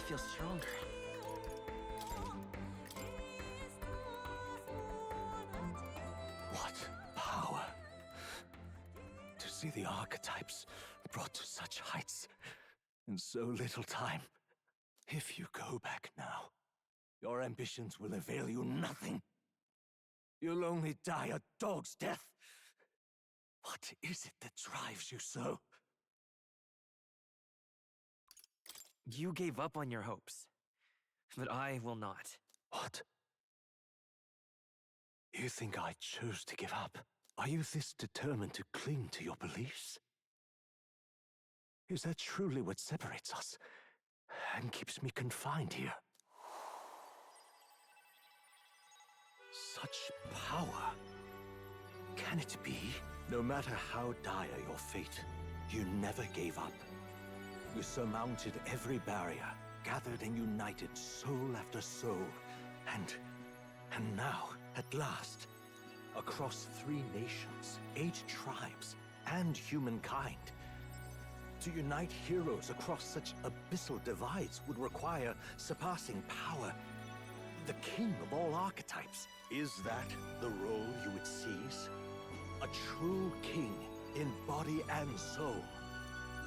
feel stronger. What power! To see the archetypes brought to such heights in so little time. If you go back now, your ambitions will avail you nothing. You'll only die a dog's death. What is it that drives you so? You gave up on your hopes, but I will not. What? You think I chose to give up? Are you this determined to cling to your beliefs? Is that truly what separates us and keeps me confined here? Such power. Can it be? No matter how dire your fate, you never gave up. You surmounted every barrier, gathered and united soul after soul, and now, at last, across 3 nations, 8 tribes, and humankind. To unite heroes across such abyssal divides would require surpassing power. The king of all archetypes. Is that the role you would seize? A true king in body and soul.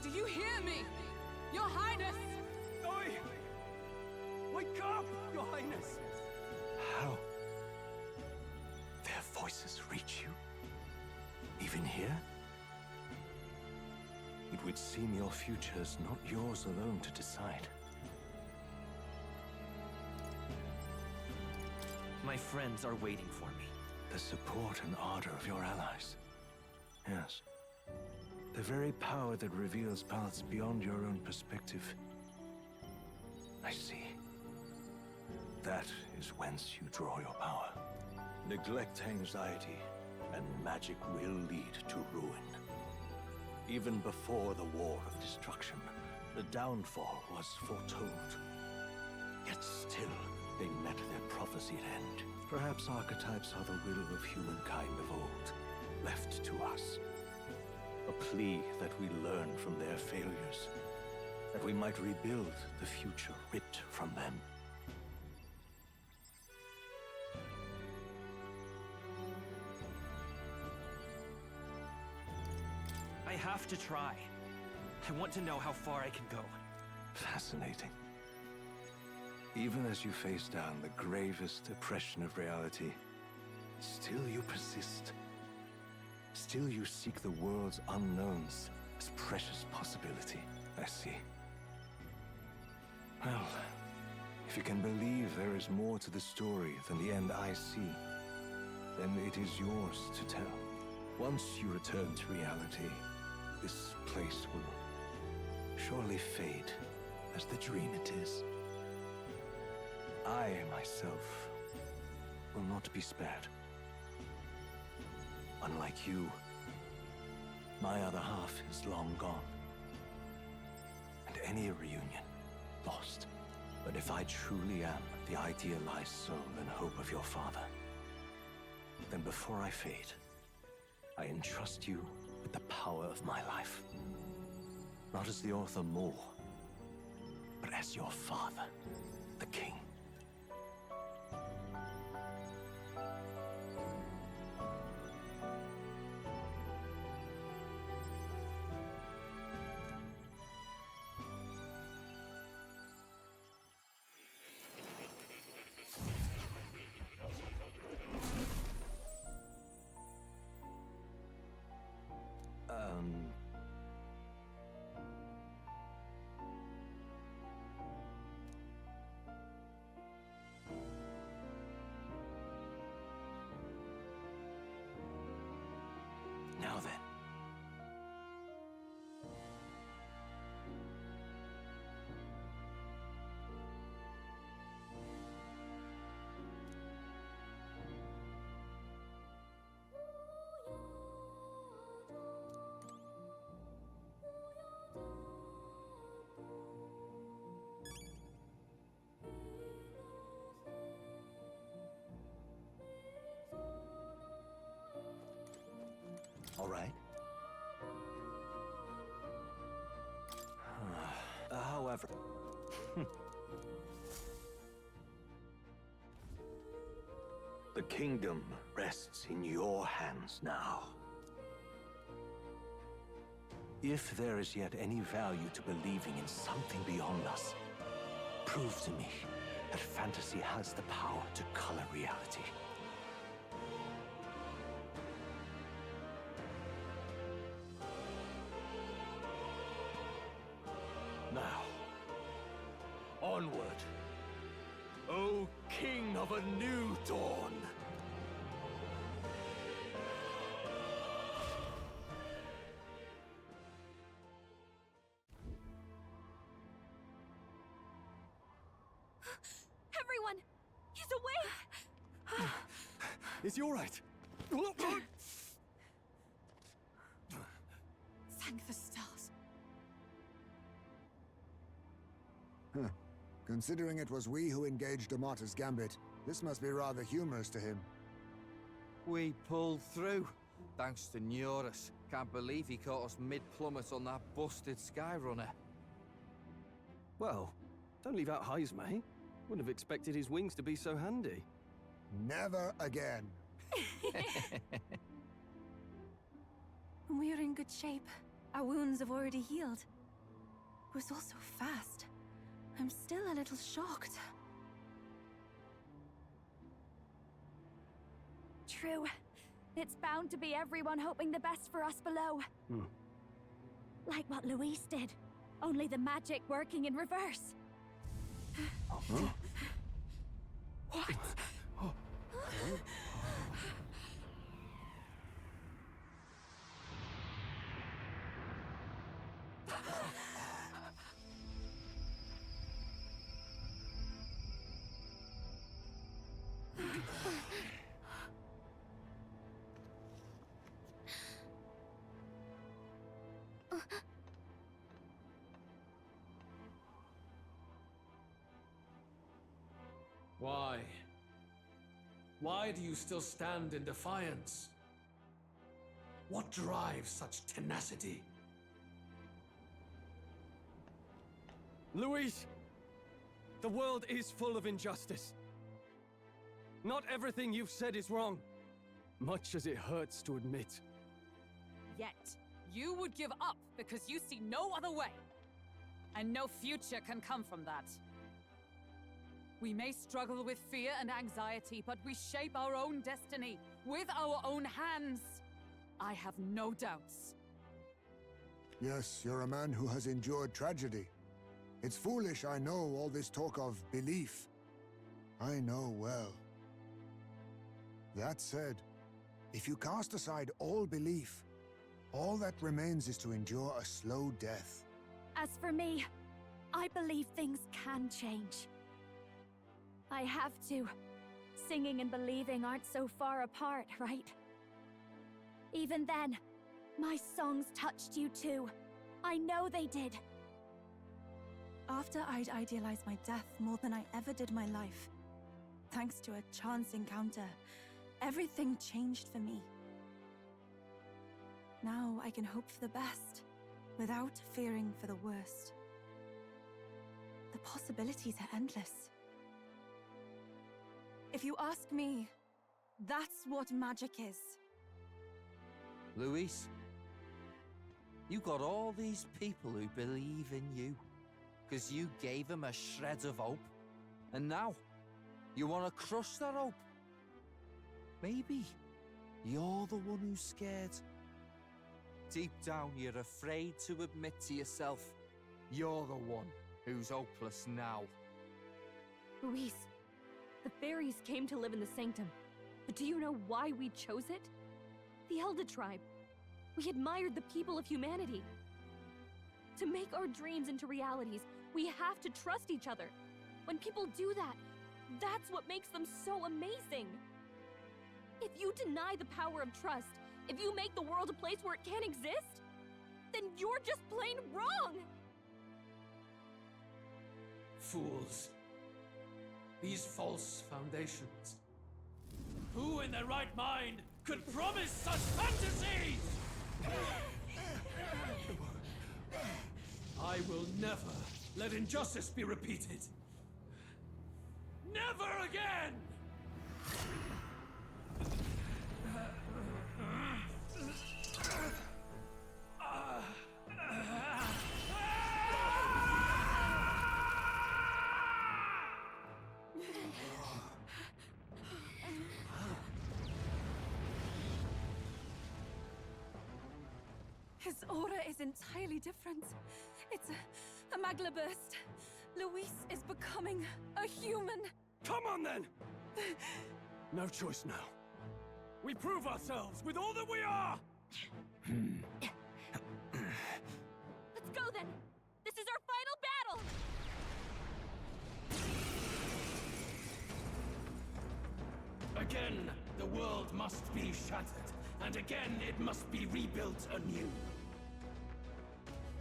Do you hear me? Your Highness! Oi! Wake up, Your Highness! How? Their voices reach you? Even here? It would seem your future is not yours alone to decide. My friends are waiting for me. The support and ardor of your allies. Yes. The very power that reveals paths beyond your own perspective. I see. That is whence you draw your power. Neglect anxiety, and magic will lead to ruin. Even before the war of destruction, the downfall was foretold. Yet still, they met their prophesied end. Perhaps archetypes are the will of humankind of old, left to us. A plea that we learn from their failures, that we might rebuild the future ripped from them. I have to try. I want to know how far I can go. Fascinating. Even as you face down the gravest oppression of reality, still you persist. Still you seek the world's unknowns as precious possibility. I see. Well, if you can believe there is more to the story than the end I see, then it is yours to tell. Once you return to reality, this place will surely fade as the dream it is. I, myself, will not be spared. Unlike you, my other half is long gone. And any reunion, lost. But if I truly am the idealized soul and hope of your father, then before I fade, I entrust you with the power of my life. Not as the author more, but as your father, the king. Now then. All right. However, The kingdom rests in your hands now. If there is yet any value to believing in something beyond us, prove to me that fantasy has the power to color reality. Now, onward, O King of a new dawn! Everyone! He's awake! Is he all right? Thank the stars. Considering it was we who engaged Amata's gambit, this must be rather humorous to him. We pulled through, thanks to Neurus. Can't believe he caught us mid-plummet on that busted Skyrunner. Well, don't leave out Heismay. Wouldn't have expected his wings to be so handy. Never again. We're in good shape. Our wounds have already healed. It was all so fast. I'm still a little shocked. True. It's bound to be everyone hoping the best for us below. Like what Luis did. Only the magic working in reverse. What? Why? Why do you still stand in defiance? What drives such tenacity? Luis! The world is full of injustice. Not everything you've said is wrong, much as it hurts to admit. Yet, you would give up because you see no other way. And no future can come from that. We may struggle with fear and anxiety, but we shape our own destiny with our own hands. I have no doubts. Yes, you're a man who has endured tragedy. It's foolish, I know, all this talk of belief. I know well. That said, if you cast aside all belief, all that remains is to endure a slow death. As for me, I believe things can change. I have to. Singing and believing aren't so far apart, right? Even then, my songs touched you too. I know they did. After I'd idealized my death more than I ever did my life, thanks to a chance encounter, everything changed for me. Now I can hope for the best, without fearing for the worst. The possibilities are endless. If you ask me, that's what magic is. Luis, you got all these people who believe in you, because you gave them a shred of hope. And now, you want to crush that hope. Maybe you're the one who's scared. Deep down, you're afraid to admit to yourself, you're the one who's hopeless now. Luis, the fairies came to live in the Sanctum. But do you know why we chose it? The Elder Tribe. We admired the people of humanity. To make our dreams into realities, we have to trust each other. When people do that, that's what makes them so amazing. If you deny the power of trust, if you make the world a place where it can't exist, then you're just plain wrong! Fools. These false foundations. Who in their right mind could promise such fantasies? I will never let injustice be repeated. Never again! aura is entirely different. It's a magla burst. Luis is becoming a human. Come on then! No choice now. We prove ourselves with all that we are! Let's go then! This is our final battle! Again, the world must be shattered, and again it must be rebuilt anew.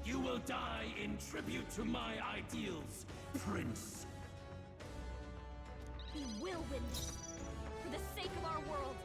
You will die in tribute to my ideals, Prince. We will win this! For the sake of our world!